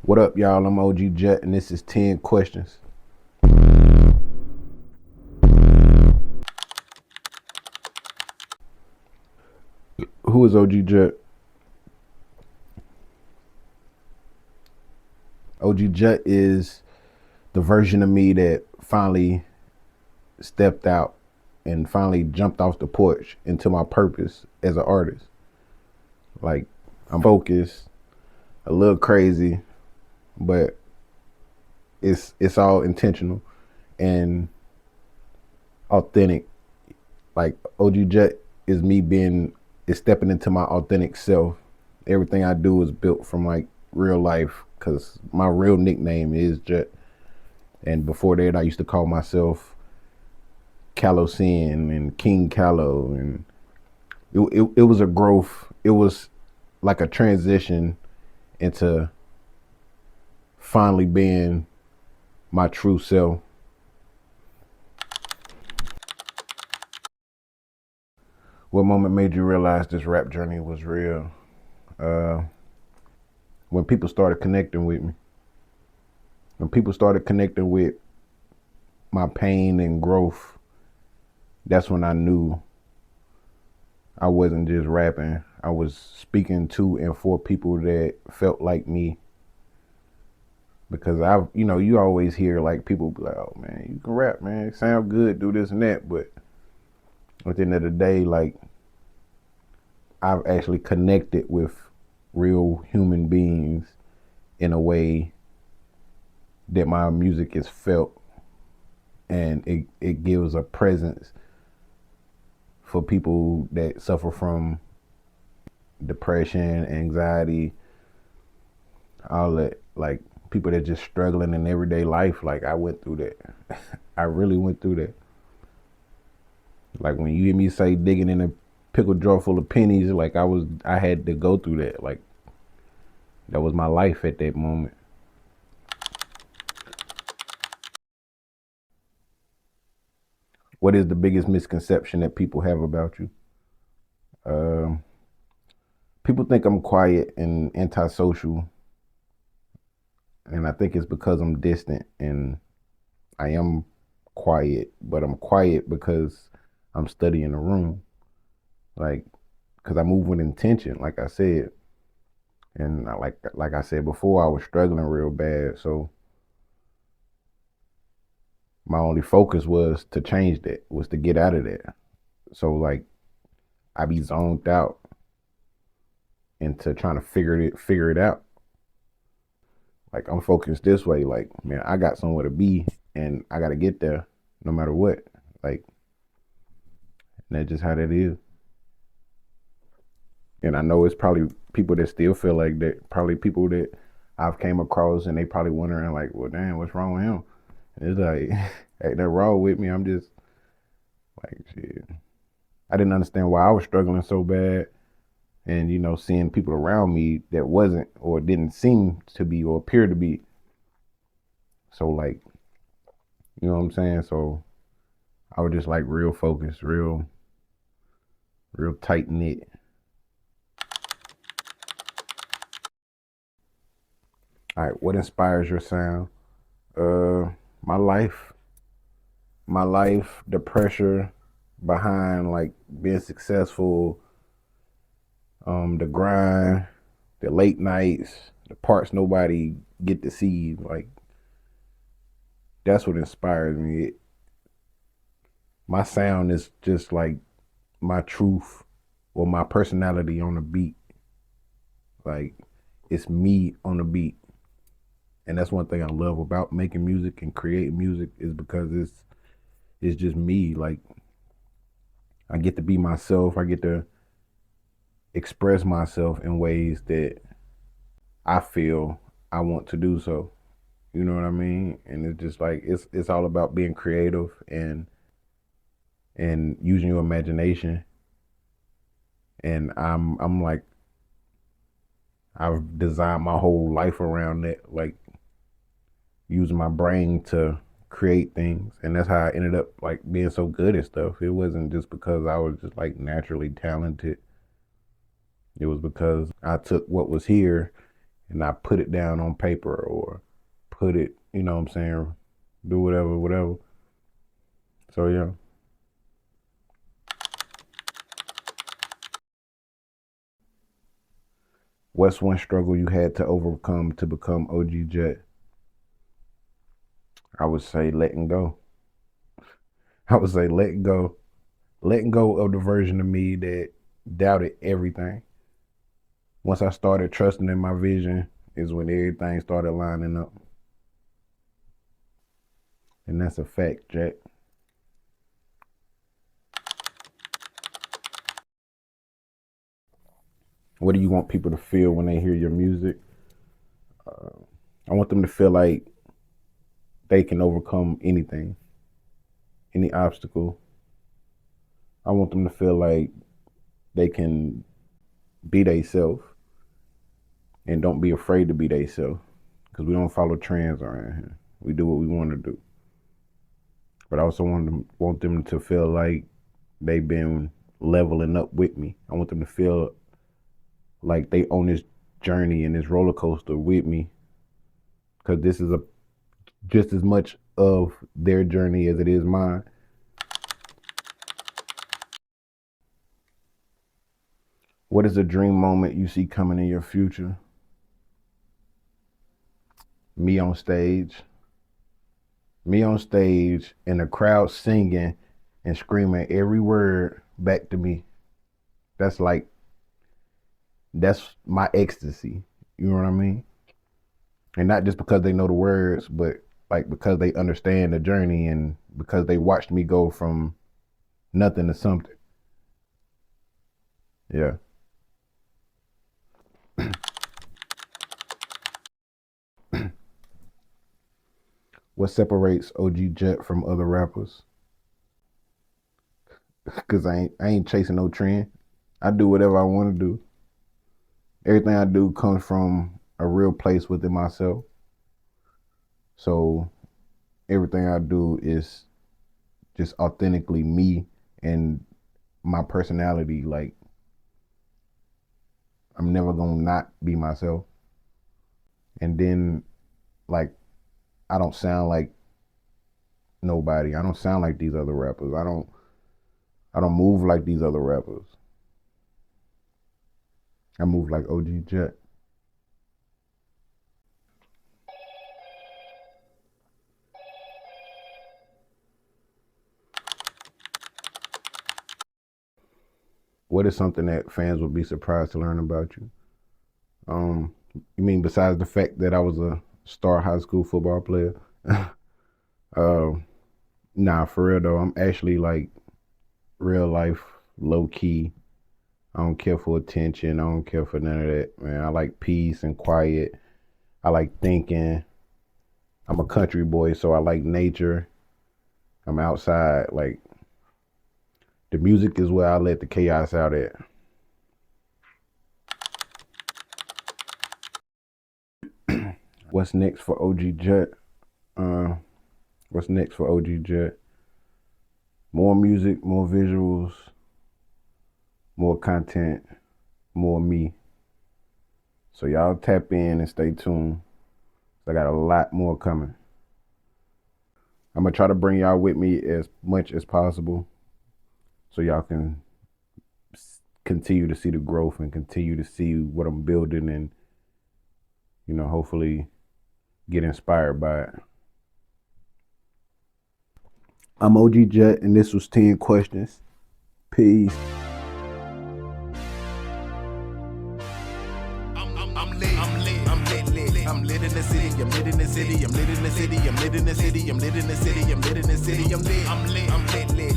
What up, y'all? I'm OG Jutt, and this is 10 questions. Who is OG Jutt? OG Jutt is the version of me that finally stepped out and finally jumped off the porch into my purpose as an artist. Like, I'm focused, a little crazy, but it's all intentional and authentic. Like, OG Jutt is me is stepping into my authentic self. Everything I do is built from like real life because my real nickname is Jutt. And before that, I used to call myself Calocian and King Callow. And it was a growth. It was like a transition into finally being my true self. What moment made you realize this rap journey was real? When people started connecting with me. When people started connecting with my pain and growth, that's when I knew I wasn't just rapping. I was speaking to and for people that felt like me. Because you always hear like people be like, oh man, you can rap, man. It sound good, do this and that. But at the end of the day, like, I've actually connected with real human beings in a way that my music is felt, and it gives a presence for people that suffer from depression, anxiety, all that, like people that just struggling in everyday life. Like, I went through that. I really went through that. Like, when you hear me say digging in a pickle jar full of pennies, like I had to go through that. Like, that was my life at that moment. What is the biggest misconception that people have about you? Um, People think I'm quiet and antisocial, and I think it's because I'm distant, and I am quiet, but I'm quiet because I'm studying the room. Like, because I move with intention, like I said. And like I said before, I was struggling real bad. So my only focus was to change that, was to get out of that. So like, I be zoned out into trying to figure it out. Like, I'm focused this way. Like, man, I got somewhere to be, and I got to get there no matter what. Like, that's just how that is. And I know it's probably people that still feel like that. Probably people that I've came across, and they probably wondering like, well, damn, what's wrong with him? And it's like, ain't that wrong with me? I'm just like, shit. I didn't understand why I was struggling so bad, and seeing people around me that wasn't, or didn't seem to be, or appear to be. So like, you know what I'm saying? So I was just like real focused, real tight knit. All right, what inspires your sound? Uh, my life, the pressure behind like being successful, the grind, the late nights, the parts nobody get to see. Like, that's what inspires me. My sound is just like my truth or my personality on the beat. Like, it's me on the beat. And that's one thing I love about making music and creating music, is because it's just me. Like, I get to be myself. I get to express myself in ways that I feel I want to do so. You know what I mean? And it's just like, it's all about being creative and using your imagination. And I'm like, I've designed my whole life around that, like using my brain to create things. And that's how I ended up like being so good at stuff. It wasn't just because I was just like naturally talented. It was because I took what was here and not put it down on paper or put it, you know what I'm saying, do whatever, whatever. So yeah. What's one struggle you had to overcome to become OG Jutt? I would say letting go. I would say letting go. Letting go of the version of me that doubted everything. Once I started trusting in my vision is when everything started lining up. And that's a fact, Jack. What do you want people to feel when they hear your music? I want them to feel like they can overcome anything, any obstacle. I want them to feel like they can be themselves and don't be afraid to be themselves, because we don't follow trends around here. We do what we want to do. But I also want them to feel like they've been leveling up with me. I want them to feel like they own this journey and this roller coaster with me, because this is just as much of their journey as it is mine. What is a dream moment you see coming in your future? Me on stage. Me on stage and the crowd singing and screaming every word back to me. That's my ecstasy. You know what I mean? And not just because they know the words, but like because they understand the journey and because they watched me go from nothing to something. Yeah. What separates OG Jutt from other rappers? Cause I ain't chasing no trend. I do whatever I want to do. Everything I do comes from a real place within myself. So everything I do is just authentically me and my personality. Like, I'm never gonna not be myself. And then, like, I don't sound like nobody. I don't sound like these other rappers. I don't move like these other rappers. I move like OG Jutt. What is something that fans would be surprised to learn about you? You mean besides the fact that I was a star high school football player? um, nah, for real though, I'm actually like real life, low key. I don't care for attention. I don't care for none of that, man. I like peace and quiet. I like thinking. I'm a country boy, so I like nature. I'm outside. Like, the music is where I let the chaos out at. What's next for OG Jutt? Uh, what's next for OG Jutt? More music, more visuals, more content, more me. So y'all tap in and stay tuned. I got a lot more coming. I'm gonna try to bring y'all with me as much as possible, so y'all can continue to see the growth and continue to see what I'm building, and hopefully get inspired by it. I'm OG Jutt, and this was 10 questions. Peace. I'm lit in the city, I'm lit in the city, I'm lit in the city, I'm lit in the city, I'm lit in the city, I'm lit in the city, I'm lit, I'm lit, I'm lit, lit.